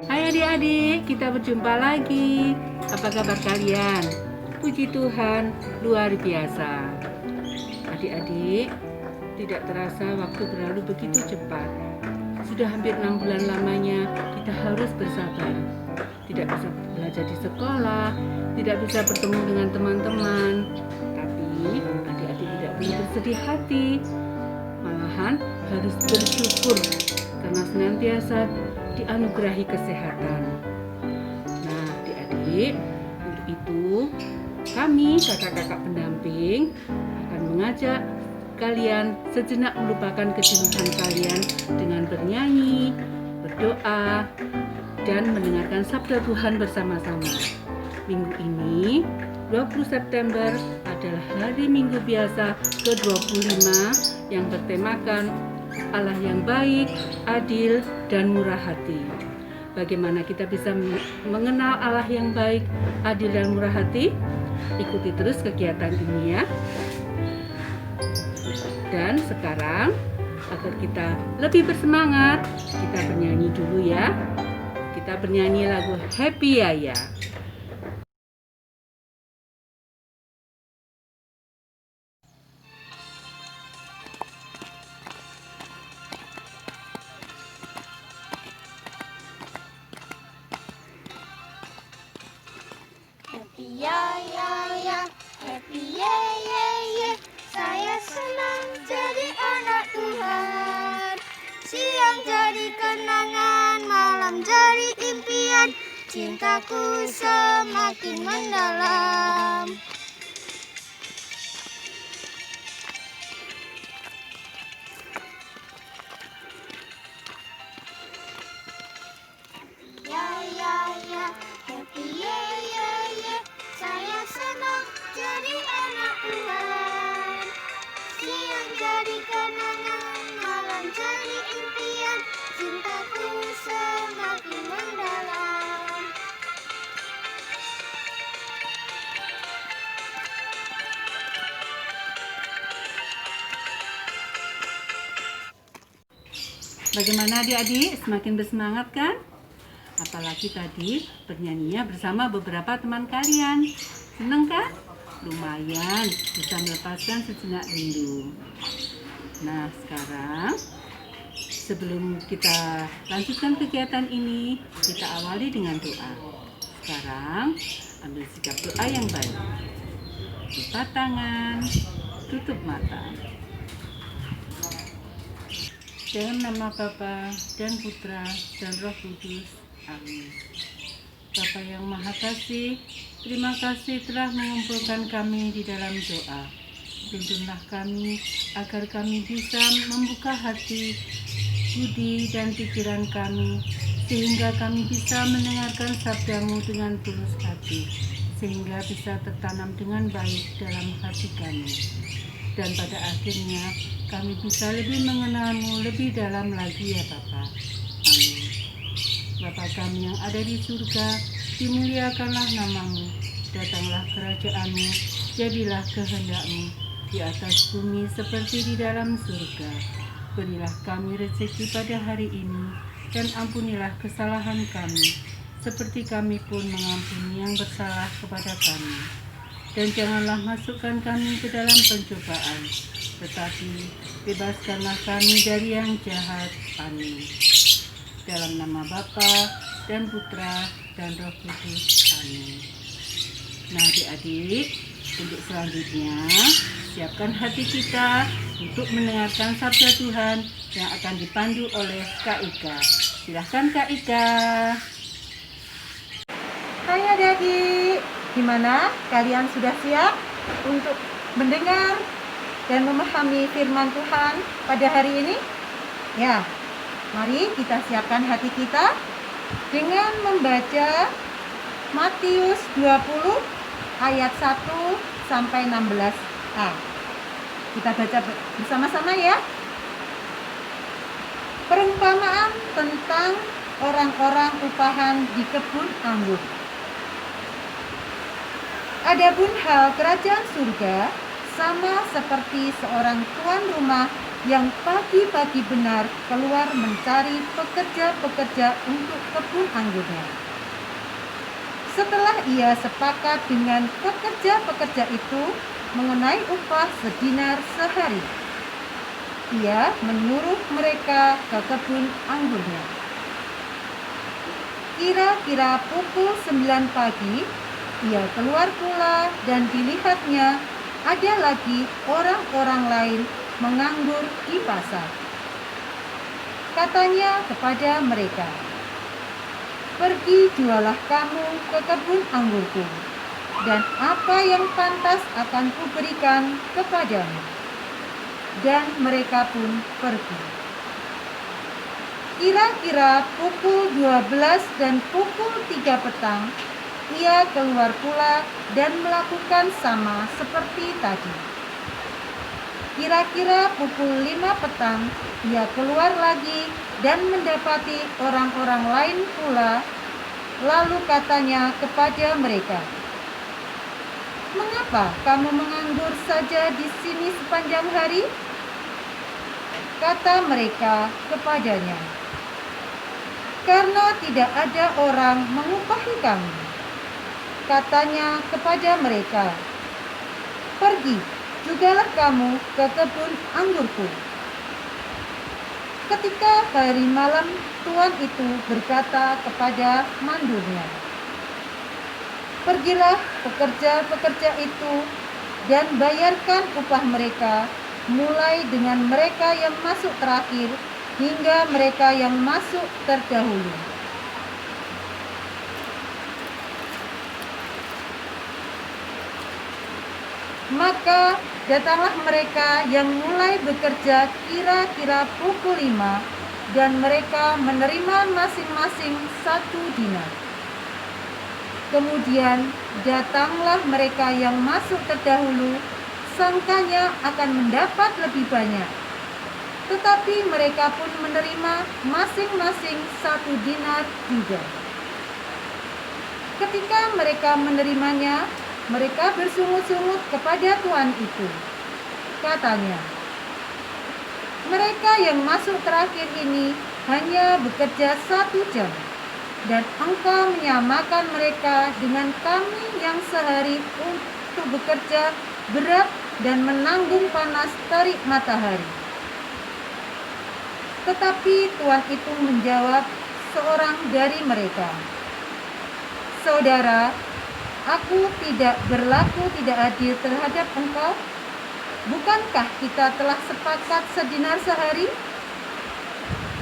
Hai adik-adik, kita berjumpa lagi. Apa kabar kalian? Puji Tuhan, luar biasa. Adik-adik, tidak terasa waktu berlalu begitu cepat. Sudah hampir 6 bulan lamanya kita harus bersabar. Tidak bisa belajar di sekolah, tidak bisa bertemu dengan teman-teman. Tapi adik-adik tidak boleh bersedih hati. Malahan harus bersyukur karena senantiasa dianugerahi kesehatan. Nah, adik-adik, untuk itu kami kakak-kakak pendamping akan mengajak kalian sejenak melupakan kejenuhan kalian dengan bernyanyi, berdoa, dan mendengarkan sabda Tuhan bersama-sama. Minggu ini 20 September adalah hari Minggu biasa ke-25 yang bertemakan Allah yang baik, adil, dan murah hati. Bagaimana kita bisa mengenal Allah yang baik, adil, dan murah hati? Ikuti terus kegiatan ini ya. Dan sekarang, agar kita lebih bersemangat, kita bernyanyi dulu ya. Kita bernyanyi lagu Happy Yaya. Happy ya ya ya, happy ye ye ye. Saya senang jadi anak Tuhan. Siang jadi kenangan, malam jadi impian. Cintaku semakin mendalam. Ya ya ya, happy ye ye ye. Saya senang jadi anak Tuhan. Siang jadi kenangan, malam jadi impian. Cintaku semakin mendalam. Bagaimana adik-adik? Semakin bersemangat kan? Apalagi tadi bernyanyinya bersama beberapa teman kalian. Seneng kan? Lumayan bisa melepaskan sejenak rindu. Nah, sekarang sebelum kita lanjutkan kegiatan ini, kita awali dengan doa. Sekarang ambil sikap doa yang baik. Lipat tangan, tutup mata. Dalam nama Bapa dan Putra dan Roh Kudus. Amin. Bapa yang Maha Kasih, terima kasih telah mengumpulkan kami di dalam doa. Tuntunlah kami agar kami bisa membuka hati, budi, dan pikiran kami, sehingga kami bisa mendengarkan sabdamu dengan tulus hati, sehingga bisa tertanam dengan baik dalam hati kami. Dan pada akhirnya kami bisa lebih mengenalmu lebih dalam lagi ya Bapa. Amin. Bapa kami yang ada di surga, dimuliakanlah namamu, datanglah kerajaanmu, jadilah kehendakmu di atas bumi seperti di dalam surga. Berilah kami rezeki pada hari ini, dan ampunilah kesalahan kami, seperti kami pun mengampuni yang bersalah kepada kami. Dan janganlah masukkan kami ke dalam pencobaan, tetapi bebaskanlah kami dari yang jahat. Amin. Dalam nama Bapa dan Putra dan Roh Kudus. Amin. Nah adik-adik, untuk selanjutnya siapkan hati kita untuk mendengarkan sabda Tuhan yang akan dipandu oleh Kak Ika. Silahkan Kak Ika. Hai adik-adik, gimana? Kalian sudah siap untuk mendengar dan memahami firman Tuhan pada hari ini? Ya, mari kita siapkan hati kita dengan membaca Matius 20 ayat 1 sampai 16a. Kita baca bersama-sama ya. Perumpamaan tentang orang-orang upahan di kebun anggur. Adapun hal kerajaan surga sama seperti seorang tuan rumah yang pagi-pagi benar keluar mencari pekerja-pekerja untuk kebun anggurnya. Setelah ia sepakat dengan pekerja-pekerja itu mengenai upah sedinar sehari, ia menyuruh mereka ke kebun anggurnya. Kira-kira pukul 9 pagi, ia keluar pula dan dilihatnya ada lagi orang-orang lain menganggur di pasar. Katanya kepada mereka, "Pergi jualah kamu ke kebun anggurku, dan apa yang pantas akan kuberikan kepadamu." Dan mereka pun pergi. Kira-kira pukul 12 dan pukul 3 petang, ia keluar pula dan melakukan sama seperti tadi. Kira-kira pukul 5 petang, ia keluar lagi dan mendapati orang-orang lain pula. Lalu katanya kepada mereka, "Mengapa kamu menganggur saja di sini sepanjang hari?" Kata mereka kepadanya, "Karena tidak ada orang mengupahi kami." Katanya kepada mereka, "Pergi, jugalah kamu ke kebun anggurku." Ketika hari malam, tuan itu berkata kepada mandurnya, "Pergilah pekerja-pekerja itu dan bayarkan upah mereka, mulai dengan mereka yang masuk terakhir hingga mereka yang masuk terdahulu." Maka datanglah mereka yang mulai bekerja kira-kira pukul 5, dan mereka menerima masing-masing 1 dinar. Kemudian datanglah mereka yang masuk terdahulu, sangkanya akan mendapat lebih banyak. Tetapi mereka pun menerima masing-masing 1 dinar juga. Ketika mereka menerimanya, mereka bersungut-sungut kepada tuan itu. Katanya, "Mereka yang masuk terakhir ini hanya bekerja 1 jam, dan engkau menyamakan mereka dengan kami yang sehari untuk bekerja berat dan menanggung panas terik matahari." Tetapi tuan itu menjawab seorang dari mereka, "Saudara, aku tidak berlaku tidak adil terhadap engkau. Bukankah kita telah sepakat sedinar sehari?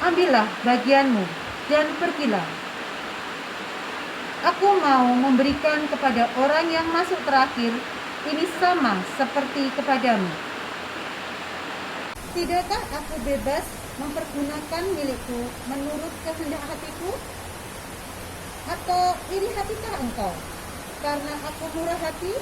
Ambillah bagianmu dan pergilah. Aku mau memberikan kepada orang yang masuk terakhir ini sama seperti kepadamu. Tidakkah aku bebas mempergunakan milikku menurut kehendak hatiku? Atau iri hatikah engkau karena aku murah hati?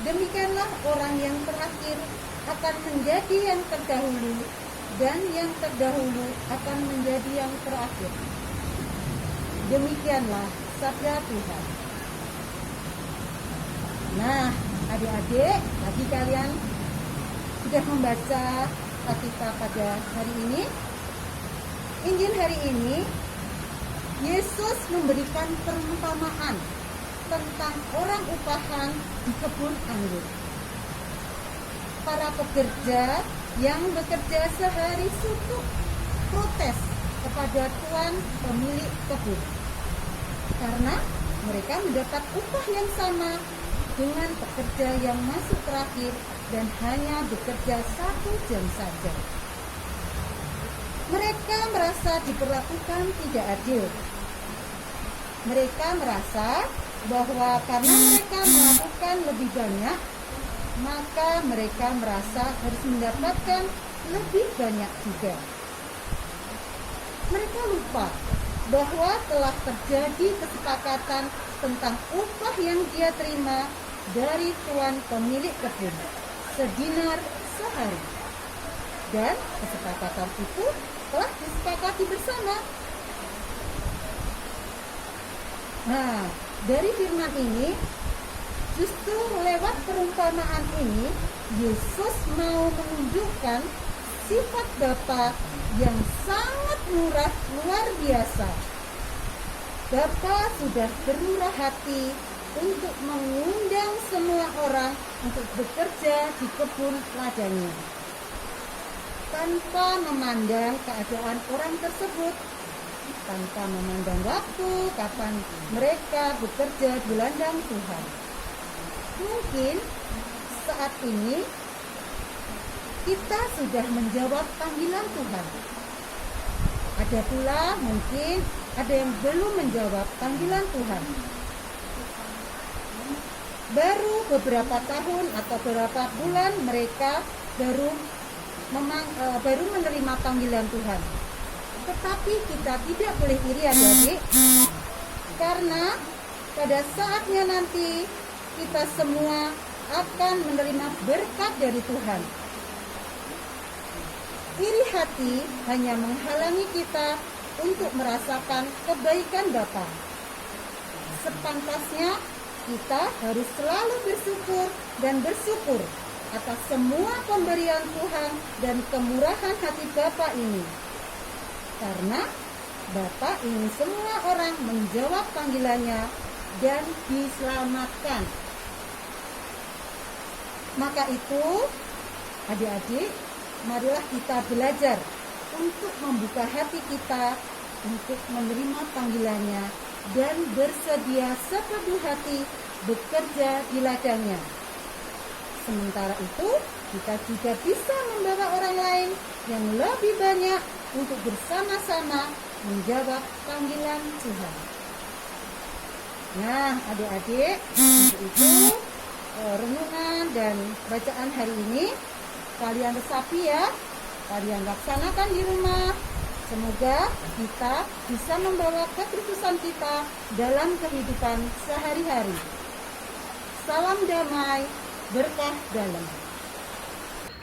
Demikianlah orang yang terakhir akan menjadi yang terdahulu, dan yang terdahulu akan menjadi yang terakhir." Demikianlah sabda Tuhan. Nah, adik-adik, bagi kalian sudah membaca Alkitab pada hari ini, Injil hari ini, Yesus memberikan perumpamaan tentang orang upahan di kebun anggur. Para pekerja yang bekerja sehari suntuk protes kepada tuan pemilik kebun, karena mereka mendapat upah yang sama dengan pekerja yang masuk terakhir dan hanya bekerja 1 jam saja. Mereka merasa diperlakukan tidak adil. Mereka merasa bahwa karena mereka melakukan lebih banyak, maka mereka merasa harus mendapatkan lebih banyak juga. Mereka lupa bahwa telah terjadi kesepakatan tentang upah yang dia terima dari tuan pemilik kebun, sedinar sehari. Dan kesepakatan itu telah disepakati bersama. Nah, dari firman ini, justru lewat perumpamaan ini, Yesus mau menunjukkan merasakan sifat Bapa yang sangat murah luar biasa. Bapa sudah bermurah hati untuk mengundang semua orang untuk bekerja di kebun ladangnya, tanpa memandang keadaan orang tersebut, tanpa memandang waktu kapan mereka bekerja di ladang Tuhan. Mungkin saat ini kita sudah menjawab panggilan Tuhan. Ada pula mungkin ada yang belum menjawab panggilan Tuhan. Baru beberapa tahun atau beberapa bulan mereka baru menerima panggilan Tuhan. Tetapi kita tidak boleh iri, adik-adik, karena pada saatnya nanti kita semua akan menerima berkat dari Tuhan. Iri hati hanya menghalangi kita untuk merasakan kebaikan Bapa. Sepantasnya kita harus selalu bersyukur atas semua pemberian Tuhan dan kemurahan hati Bapa ini. Karena Bapa ingin semua orang menjawab panggilannya dan diselamatkan. Maka itu, adik-adik, marilah kita belajar untuk membuka hati kita untuk menerima panggilannya dan bersedia sepenuh hati bekerja di ladangnya. Sementara itu, kita juga bisa membawa orang lain yang lebih banyak untuk bersama-sama menjawab panggilan Tuhan. Nah, adik-adik, untuk itu renungan dan bacaan hari ini kalian resapi ya, kalian laksanakan di rumah. Semoga kita bisa membawa kekristenan kita dalam kehidupan sehari-hari. Salam damai, berkah dalam.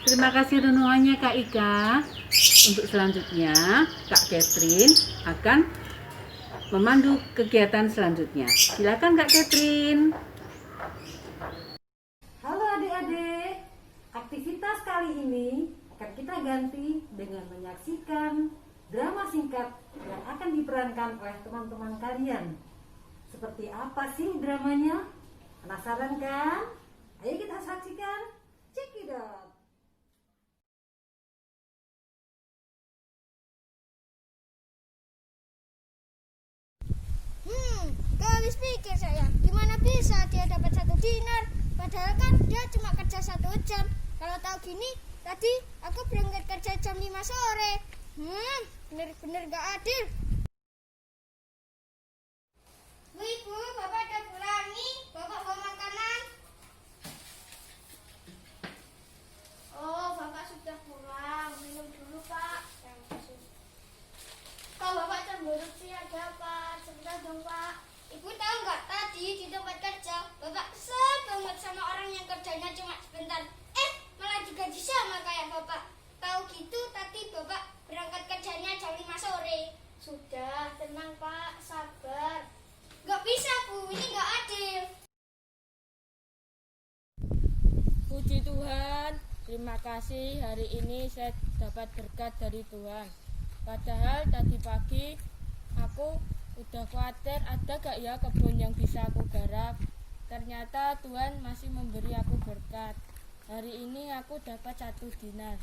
Terima kasih renungannya Kak Ika. Untuk selanjutnya, Kak Catherine akan memandu kegiatan selanjutnya. Silakan Kak Catherine. Halo adik-adik, aktivitas kali ini akan kita ganti dengan menyaksikan drama singkat yang akan diperankan oleh teman-teman kalian. Seperti apa sih dramanya? Penasaran kan? Ayo kita saksikan. Check it out. Gak habis pikir saya, gimana bisa dia dapat 1 dinar? Padahal kan dia cuma kerja 1 jam. Kalau tahu gini, tadi aku berangkat kerja jam 5 sore. Bener-bener gak adil. Bu, Ibu, Bapak udah pulang nih. Bapak bawa makanan. Oh, Bapak sudah pulang. Minum dulu, Pak. Kalau Bapak cemburu sih ada apa? Sebentar dong, Pak. Ibu tahu nggak tadi di tempat kerja Bapak kesel banget sama orang yang kerjanya cuma sebentar. Malah digaji sama kayak Bapak. Tahu gitu tadi Bapak berangkat kerjanya jam 5 sore. Sudah, tenang Pak, sabar. Nggak bisa Bu, ini nggak adil. Puji Tuhan, terima kasih hari ini saya dapat berkat dari Tuhan. Padahal tadi pagi aku udah khawatir ada gak ya kebun yang bisa aku garap. Ternyata Tuhan masih memberi aku berkat. Hari ini aku dapat 1 dinar.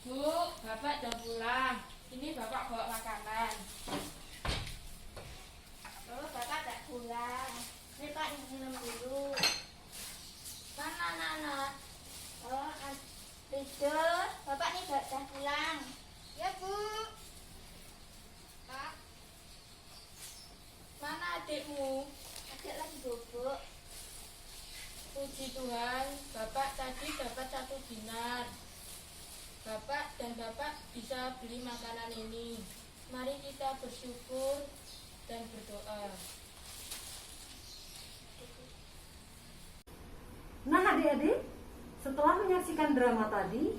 Bu, Bapak udah pulang. Ini Bapak bawa makanan. Oh, Bapak tak pulang. Ini Pak minum dulu. Mana. Oh, tidur. Bapak nih udah pulang. Ya Bu. Pak. Mana adikmu? Adik lagi bobok. Puji Tuhan, Bapak tadi dapat 1 dinar. Bapak dan Bapak bisa beli makanan ini. Mari kita bersyukur dan berdoa. Nah adik-adik, setelah menyaksikan drama tadi,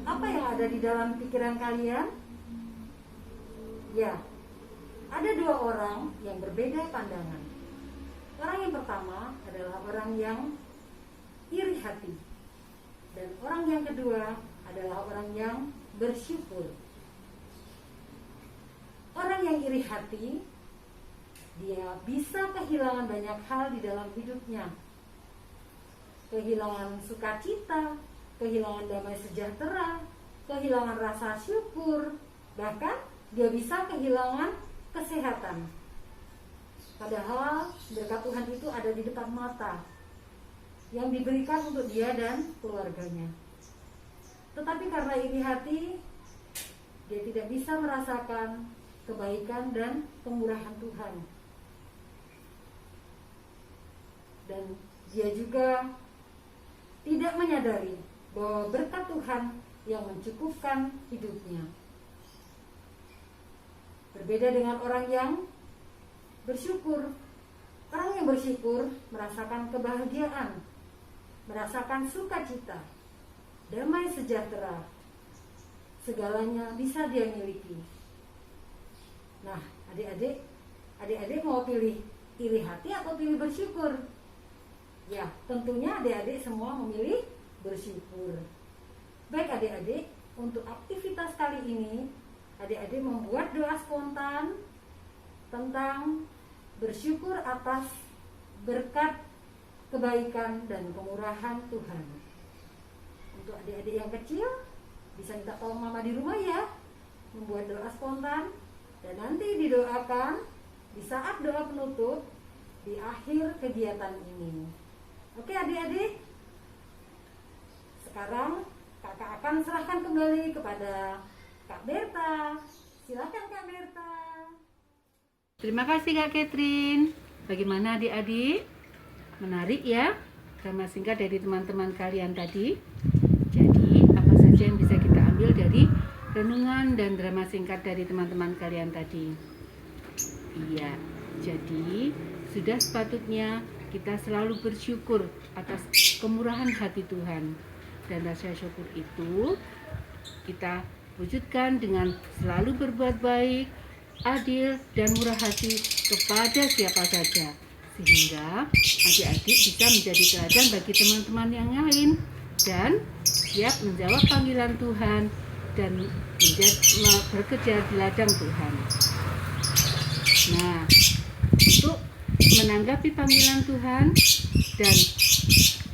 apa yang ada di dalam pikiran kalian? Ya, ada 2 orang yang berbeda pandangan. Orang yang pertama adalah orang yang hati. Dan orang yang kedua adalah orang yang bersyukur. Orang yang iri hati, dia bisa kehilangan banyak hal di dalam hidupnya. Kehilangan sukacita, kehilangan damai sejahtera, kehilangan rasa syukur, bahkan dia bisa kehilangan kesehatan. Padahal berkat Tuhan itu ada di depan mata, yang diberikan untuk dia dan keluarganya. Tetapi karena iri hati, dia tidak bisa merasakan kebaikan dan kemurahan Tuhan. Dan dia juga tidak menyadari bahwa berkat Tuhan yang mencukupkan hidupnya. Berbeda dengan orang yang bersyukur. Orang yang bersyukur merasakan kebahagiaan, merasakan sukacita, damai sejahtera. Segalanya bisa dia miliki. Nah, adik-adik mau pilih iri hati atau pilih bersyukur? Ya, tentunya adik-adik semua memilih bersyukur. Baik adik-adik, untuk aktivitas kali ini, adik-adik membuat doa spontan tentang bersyukur atas berkat, kebaikan, dan kemurahan Tuhan. Untuk adik-adik yang kecil, bisa minta tolong mama di rumah ya, membuat doa spontan, dan nanti didoakan di saat doa penutup di akhir kegiatan ini. Oke adik-adik, sekarang kakak akan serahkan kembali kepada Kak Berta. Silakan Kak Berta. Terima kasih Kak Catherine. Bagaimana adik-adik? Menarik ya drama singkat dari teman-teman kalian tadi. Jadi apa saja yang bisa kita ambil dari renungan dan drama singkat dari teman-teman kalian tadi? Iya, jadi sudah sepatutnya kita selalu bersyukur atas kemurahan hati Tuhan. Dan rasa syukur itu kita wujudkan dengan selalu berbuat baik, adil, dan murah hati kepada siapa saja, sehingga adik-adik bisa menjadi teladan bagi teman-teman yang lain dan siap menjawab panggilan Tuhan dan bekerja di ladang Tuhan. Nah, untuk menanggapi panggilan Tuhan dan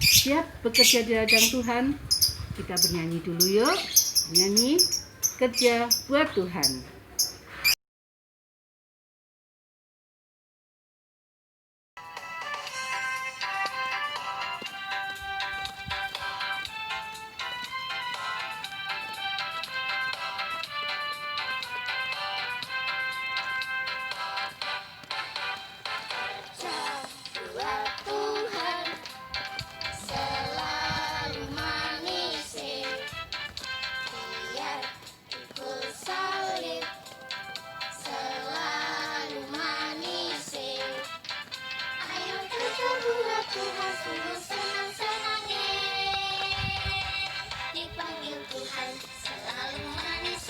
siap bekerja di ladang Tuhan, kita bernyanyi dulu yuk. Nyanyi Kerja Buat Tuhan. Buat Tuhan selalu manis, biar ikut salib selalu manis. Ayo kerja buat Tuhan, sungguh senang-senangnya dipanggil Tuhan selalu manis.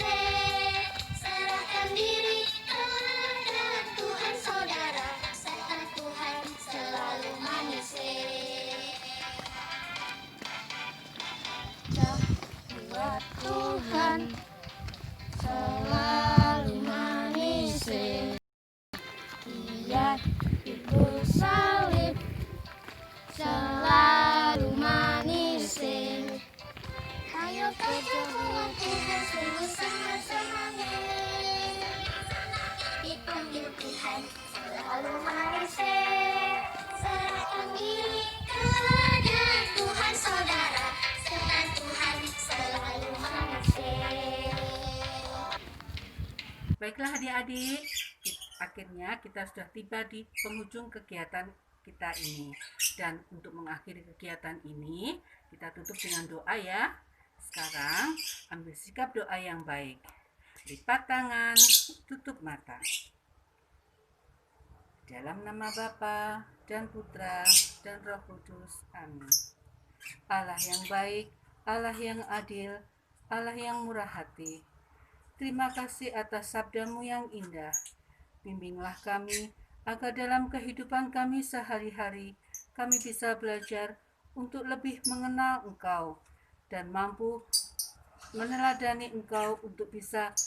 Serahkan diri kepada Tuhan saudara, serahkan Tuhan selalu manis. Buat Tuhan selalu manis, biar ikut salib selalu manis. Ayo kerja buat Tuhan, sungguh senang-senangnya dipanggil Tuhan selalu manis. Serahkan diri kepada Tuhan saudara, serahkan Tuhan selalu manis. Baiklah adik-adik, akhirnya kita sudah tiba di penghujung kegiatan kita ini. Dan untuk mengakhiri kegiatan ini, kita tutup dengan doa ya. Sekarang ambil sikap doa yang baik. Lipat tangan, tutup mata. Dalam nama Bapa dan Putra dan Roh Kudus. Amin. Allah yang baik, Allah yang adil, Allah yang murah hati. Terima kasih atas sabda-Mu yang indah. Bimbinglah kami agar dalam kehidupan kami sehari-hari kami bisa belajar untuk lebih mengenal Engkau dan mampu meneladani Engkau untuk bisa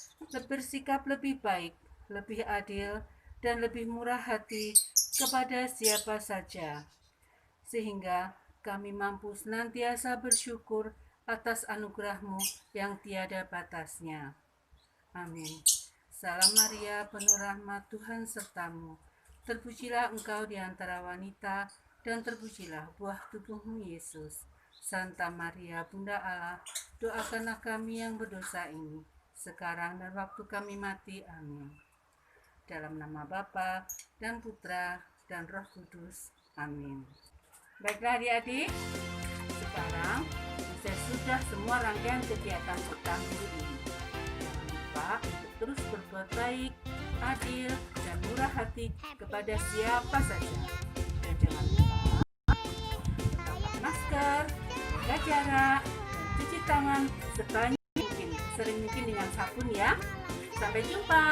bersikap lebih baik, lebih adil, dan lebih murah hati kepada siapa saja, sehingga kami mampu senantiasa bersyukur atas anugerah-Mu yang tiada batasnya. Amin. Salam Maria, penuh rahmat, Tuhan sertamu. Terpujilah Engkau di antara wanita, dan terpujilah buah tubuhmu, Yesus. Santa Maria, Bunda Allah, doakanlah kami yang berdosa ini, sekarang dan waktu kami mati. Amin. Dalam nama Bapa dan Putra dan Roh Kudus. Amin. Baiklah adik-adik, sekarang saya sudah semua rangkaian kegiatan petang minggu ini. Jangan lupa untuk terus berbuat baik, adil, dan murah hati kepada siapa saja. Dan jangan lupa pakai masker, jaga jarak, dan cuci tangan sebanyak mungkin, sering mungkin dengan sabun ya. Sampai jumpa.